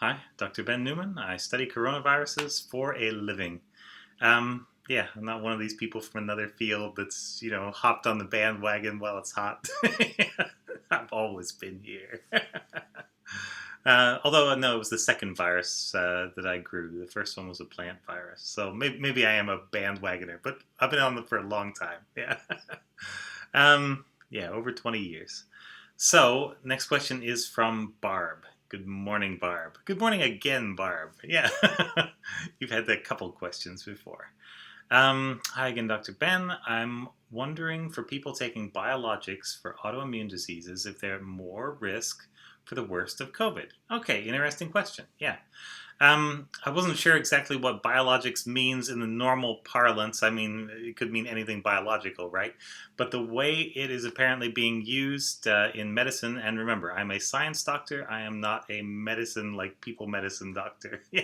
Hi, Dr. Ben Newman. I study coronaviruses for a living. Yeah, I'm not one of these people from another field that's, hopped on the bandwagon while it's hot. I've always been here. Although, no, it was the second virus that I grew. The first one was a plant virus. So maybe I am a bandwagoner, but I've been on them for a long time. Yeah. Yeah, over 20 years. So, next question is from Barb. Good morning, Barb. Good morning again, Barb. Yeah, you've had a couple questions before. Hi again, Dr. Ben. I'm wondering for people taking biologics for autoimmune diseases if they're at more risk for the worst of COVID. Okay, interesting question. Yeah. I wasn't sure exactly what biologics means in the normal parlance. I mean, it could mean anything biological, right? But the way it is apparently being used in medicine, and remember, I'm a science doctor. I am not a medicine, like people medicine doctor. Yeah.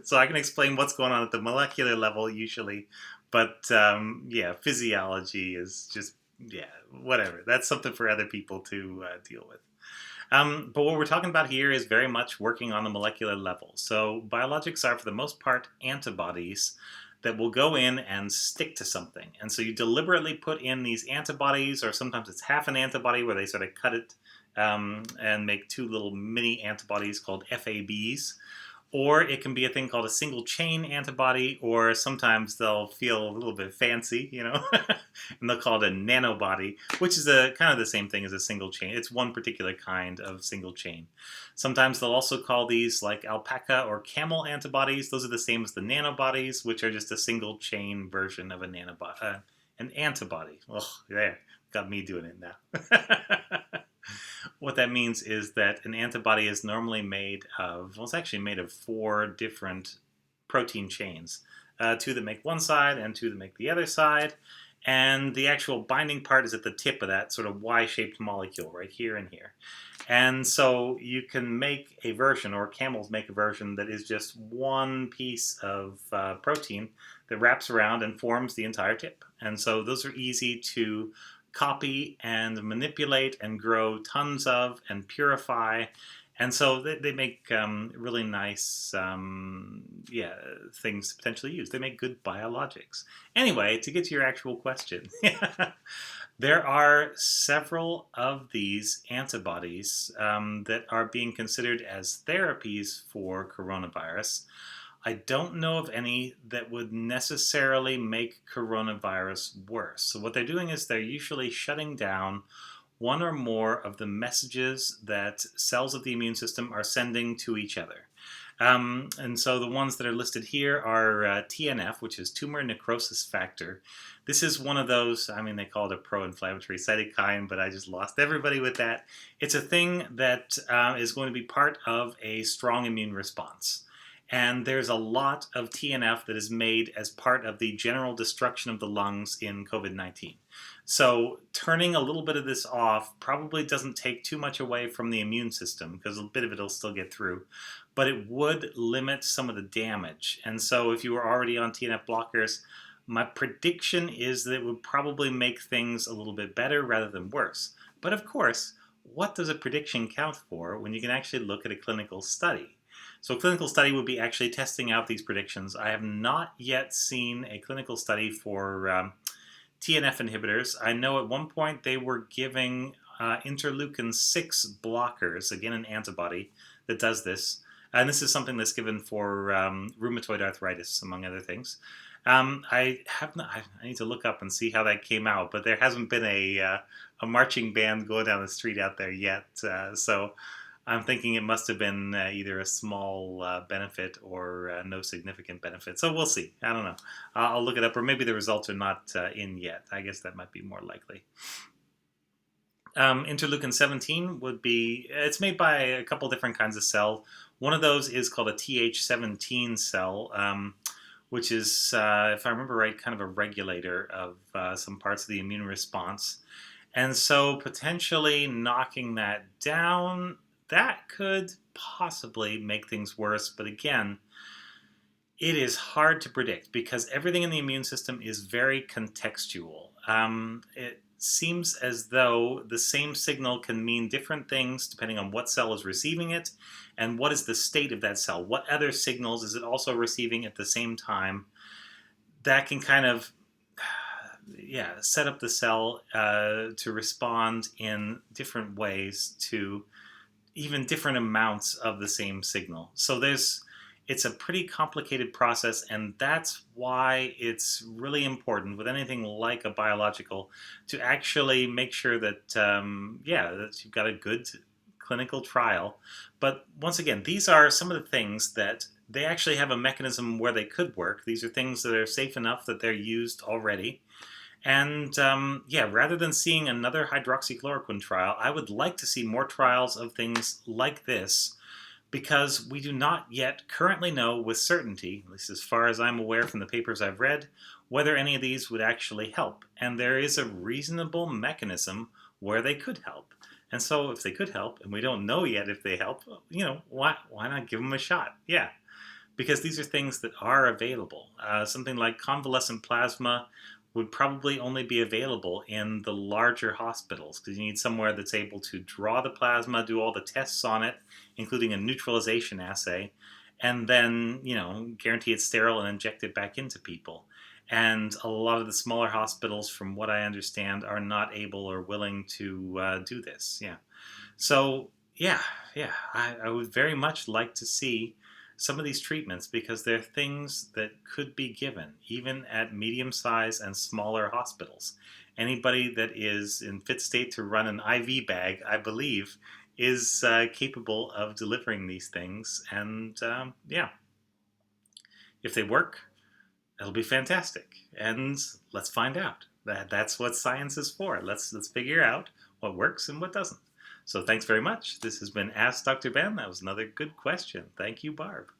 So I can explain what's going on at the molecular level usually. But yeah, physiology is just, yeah, whatever. That's something for other people to deal with. But what we're talking about here is very much working on the molecular level. So biologics are, for the most part, antibodies that will go in and stick to something. And so you deliberately put in these antibodies, or sometimes it's half an antibody where they sort of cut it and make two little mini antibodies called FABs. Or it can be a thing called a single chain antibody, or sometimes they'll feel a little bit fancy, and they'll call it a nanobody, which is a kind of the same thing as a single chain. It's one particular kind of single chain. Sometimes they'll also call these like alpaca or camel antibodies. Those are the same as the nanobodies, which are just a single chain version of an antibody. Oh, there, got me doing it now. What that means is that an antibody is normally made of, well, it's actually made of four different protein chains, two that make one side and two that make the other side. And the actual binding part is at the tip of that sort of Y-shaped molecule right here and here. And so you can make a version, or camels make a version, that is just one piece of protein that wraps around and forms the entire tip. And so those are easy to copy and manipulate and grow tons of and purify. And so they make really nice things to potentially use. They make good biologics. Anyway, to get to your actual question, there are several of these antibodies that are being considered as therapies for coronavirus. I don't know of any that would necessarily make coronavirus worse. So what they're doing is they're usually shutting down one or more of the messages that cells of the immune system are sending to each other. And so the ones that are listed here are TNF, which is tumor necrosis factor. This is one of those, I mean, they call it a pro-inflammatory cytokine, but I just lost everybody with that. It's a thing that is going to be part of a strong immune response. And there's a lot of TNF that is made as part of the general destruction of the lungs in COVID-19. So turning a little bit of this off probably doesn't take too much away from the immune system, because a bit of it will still get through, but it would limit some of the damage. And so if you were already on TNF blockers, my prediction is that it would probably make things a little bit better rather than worse. But of course, what does a prediction count for when you can actually look at a clinical study? So a clinical study would be actually testing out these predictions. I have not yet seen a clinical study for TNF inhibitors. I know at one point they were giving interleukin 6 blockers, again an antibody that does this. And this is something that's given for rheumatoid arthritis, among other things. I need to look up and see how that came out, but there hasn't been a marching band going down the street out there yet. So I'm thinking it must have been either a small benefit or no significant benefit. So we'll see. I don't know. I'll look it up, or maybe the results are not in yet. I guess that might be more likely. Interleukin 17 would be, it's made by a couple different kinds of cell. One of those is called a Th17 cell, which is, if I remember right, kind of a regulator of some parts of the immune response. And so potentially knocking that down, that could possibly make things worse. But again, it is hard to predict because everything in the immune system is very contextual. seems as though the same signal can mean different things depending on what cell is receiving it and what is the state of that cell. What other signals is it also receiving at the same time? That can kind of set up the cell to respond in different ways to even different amounts of the same signal. So it's a pretty complicated process, and that's why it's really important with anything like a biological to actually make sure that that you've got a good clinical trial. But once again, these are some of the things that they actually have a mechanism where they could work. These are things that are safe enough that they're used already. And rather than seeing another hydroxychloroquine trial, I would like to see more trials of things like this because we do not yet currently know with certainty, at least as far as I'm aware from the papers I've read, whether any of these would actually help. And there is a reasonable mechanism where they could help. And so if they could help, and we don't know yet if they help, why not give them a shot? Yeah, because these are things that are available. Something like convalescent plasma would probably only be available in the larger hospitals because you need somewhere that's able to draw the plasma, do all the tests on it, including a neutralization assay, and then, guarantee it's sterile and inject it back into people. And a lot of the smaller hospitals, from what I understand, are not able or willing to do this. Yeah. So, I would very much like to see some of these treatments because they're things that could be given even at medium size and smaller hospitals. Anybody that is in fit state to run an IV bag, I believe, is capable of delivering these things. And if they work, it'll be fantastic. And let's find out. That's what science is for. Let's figure out what works and what doesn't. So thanks very much. This has been Ask Dr. Ben. That was another good question. Thank you, Barb.